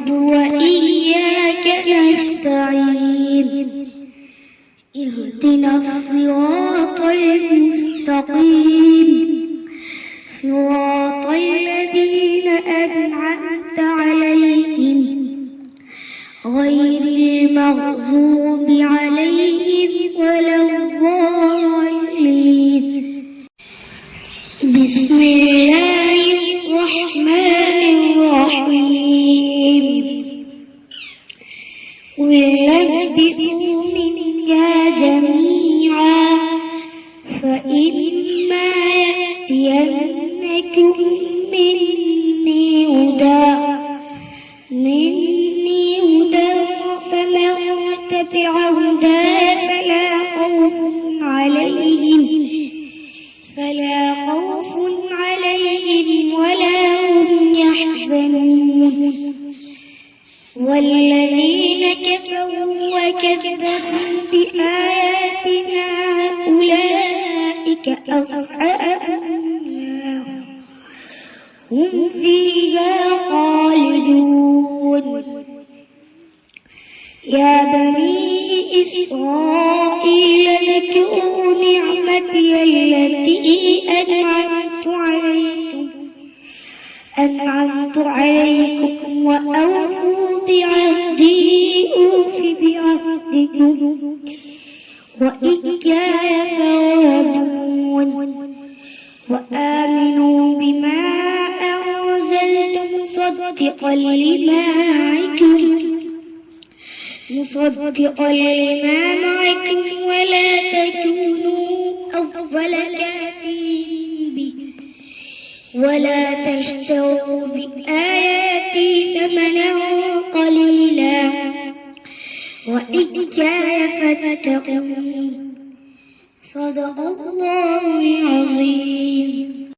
نعبد وإياك نستعين اهدنا الصراط المستقيم صراط الذين أنعمت عليهم غير المغضوب عليهم ولا الضالين. بسم الله الرحمن الرحيم. قل اهبطوا منها جميعا فإما يأتينكم مني هدى فمن تبع هداي فلا خوف عليهم ولا هم يحزنون. والذين كفروا وكذبوا بآياتنا أولئك أصحاب النار هم فيها خالدون. يا بني إسرائيل اذكروا نعمتي التي أنعمت عليكم وأوفوا بعهدي أوف بعهدكم وإياي فارهبون. وآمنوا بما أنزلت مصدقا لما معكم ولا تكونوا أول كافر به ولا تشتروا بآياتي ثمنا قليلا وإياي فاتقون. صدق الله العظيم.